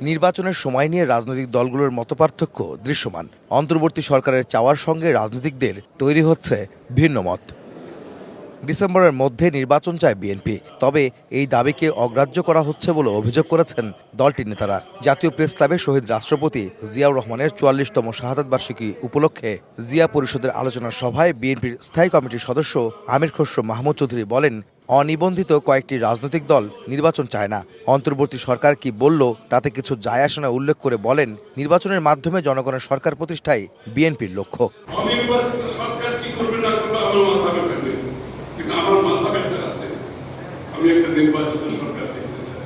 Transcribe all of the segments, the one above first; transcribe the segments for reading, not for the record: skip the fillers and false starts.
নির্বাচনের সময় নিয়ে রাজনৈতিক দলগুলোর মতপার্থক্য দৃশ্যমান। অন্তর্বর্তী সরকারের চাওয়ার সঙ্গে রাজনীতিকদের তৈরি হচ্ছে ভিন্ন মত। ডিসেম্বরের মধ্যে নির্বাচন চায় বিএনপি, তবে এই দাবিকে অগ্রাহ্য করা হচ্ছে বলে অভিযোগ করেছেন দলটির নেতারা। জাতীয় প্রেস ক্লাবে শহীদ রাষ্ট্রপতি জিয়াউর রহমানের ৪৪তম শাহাদাত বার্ষিকী উপলক্ষে জিয়া পরিষদের আলোচনা সভায় বিএনপির স্থায়ী কমিটির সদস্য আমির খসরু মাহমুদ চৌধুরী বলেন, অনিবন্ধিত কয়েকটি রাজনৈতিক দল নির্বাচন চায় না। অন্তর্বর্তী সরকার কি বলল তাতে কিছু যায় আসে না উল্লেখ করে বলেন, নির্বাচনের মাধ্যমে জনগণের সরকার প্রতিষ্ঠাই বিএনপির লক্ষ্য। আমার মাথা ব্যথা আছে, আমি একটা নির্বাচিত সরকার দেখতে চাই।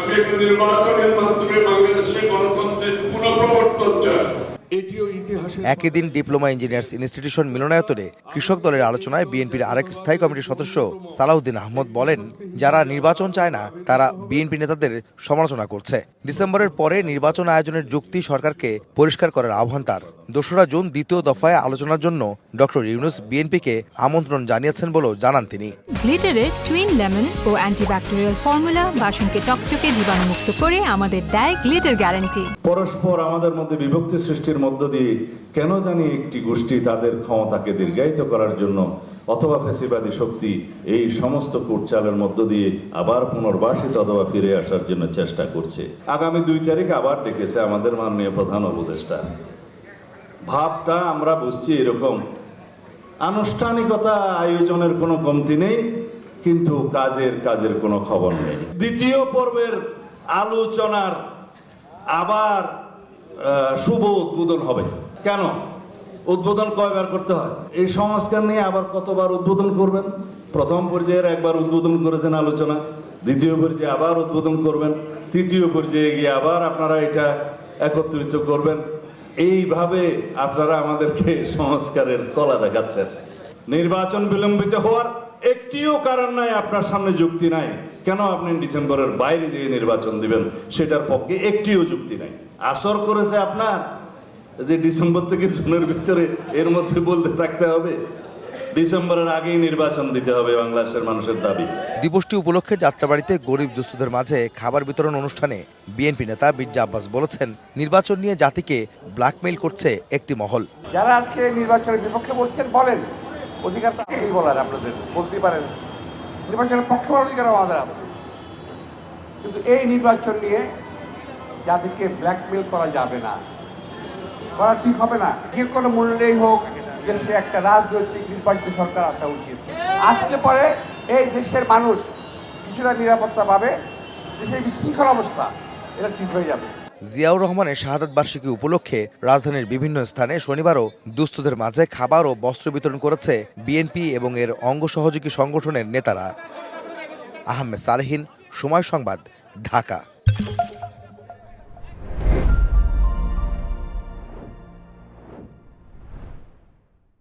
আমি একটা নির্বাচনের মাধ্যমে বাংলাদেশের গণতন্ত্রের পুনঃপ্রবর্তন চাই। একই দিন ডিপ্লোমা ইঞ্জিনিয়ার্স ইনস্টিটিউশন মিলনায়তনে কৃষক দলের আলোচনায় বিএনপির আরেক স্থায়ী কমিটির সদস্য সালাউদ্দিন আহমদ বলেন, যারা নির্বাচন চায় না তারা বিএনপি নেতাদের সমালোচনা করছে। ডিসেম্বরের পরে নির্বাচন আয়োজনের যুক্তি সরকারকে পরিষ্কার করার আহ্বান তার। ২রা জুন দ্বিতীয় দফায় আলোচনার জন্য ডক্টর ইউনূস বিএনপিকে আমন্ত্রণ জানিয়েছেন বলেও জানান তিনি। গ্লিটারের টুইন লেমন ও অ্যান্টিব্যাকটেরিয়াল ফর্মুলা বাসনকে চকচকে জীবাণুমুক্ত করে আমাদের দেয় গ্লিটার গ্যারান্টি। পরস্পর আমাদের মধ্যে বিভক্তি সৃষ্টির মধ্য দিয়ে কেন জানি একটি গোষ্ঠী তাদের ক্ষমতাকে দীর্ঘায়িত করার জন্য অথবা ফ্যাসিবাদী শক্তি এই সমস্ত কূটচালের মধ্য দিয়ে আবার পুনর্বাসিত অথবা ফিরে আসার জন্য চেষ্টা করছে। আগামী ২ তারিখ আবার ডেকেছে আমাদের মাননীয় প্রধান উপদেষ্টা। ভাবটা আমরা বুঝছি এরকম, আনুষ্ঠানিকতা আয়োজনের কোনো কমতি নেই, কিন্তু কাজের কোনো খবর নেই। দ্বিতীয় পর্বের আলোচনার আবার শুভ উদ্বোধন হবে। কেন উদ্বোধন কয়বার করতে হয়? এই সংস্কার নিয়ে আবার কতবার উদ্বোধন করবেন? প্রথম পর্যায়ের একবার উদ্বোধন করেছেন আলোচনা, দ্বিতীয় পর্যায়ে আবার উদ্বোধন করবেন, তৃতীয় পর্যায়ে গিয়ে আবার আপনারা এটা একত্রিত করবেন। এইভাবে আপনারা আমাদেরকে সংস্কারের কলা দেখাচ্ছেন। নির্বাচন বিলম্বিত হওয়ার একটিও কারণ নাই, আপনার সামনে যুক্তি নাই। কেন আপনি ডিসেম্বরের বাইরে যেয়ে নির্বাচন দিবেন সেটার পক্ষে একটিও যুক্তি নাই। আসর করেছে আপনার যে ডিসেম্বর থেকে জুনের ভিতরে এর মধ্যে বলতে থাকতে হবে, ডিসেম্বরের আগেই নির্বাচন দিতে হবে, বাংলাদেশের মানুষের দাবি। দিবসটি উপলক্ষে যাত্রাবাড়িতে গরিব দুস্থদের মাঝে খাবার বিতরণ অনুষ্ঠানে বিএনপি নেতা মির্জা আব্বাস বলেছেন, নির্বাচন নিয়ে জাতিকে ব্ল্যাকমেইল করছে একটি মহল। যারা আজকে নির্বাচনের বিপক্ষে বলছেন বলেন, অধিকার তো আছেই বলার, আপনাদের বলতে পারেন। নির্বাচনের পক্ষে বলার অধিকার আমাদের আছে, কিন্তু এই নির্বাচন নিয়ে জাতিকে ব্ল্যাকমেইল করা যাবে না, করা ঠিক হবে না। যে কোনো মূল্যেই হোক দেশে একটা রাজনৈতিক নির্বাচিত সরকার আসা উচিত। আসলে পরে এই দেশের মানুষ কিছুটা নিরাপত্তা পাবে, দেশের বিশৃঙ্খল অবস্থা এটা ঠিক হয়ে যাবে। জিয়াউর রহমানের শাহাদাত বার্ষিকী উপলক্ষে রাজধানীর বিভিন্ন স্থানে শনিবারও দুস্থদের মাঝে খাবার ও বস্ত্র বিতরণ করেছে বিএনপি এবং এর অঙ্গ সহযোগী সংগঠনের নেতারা। আহমেদ সালেহীন, সময় সংবাদ, ঢাকা।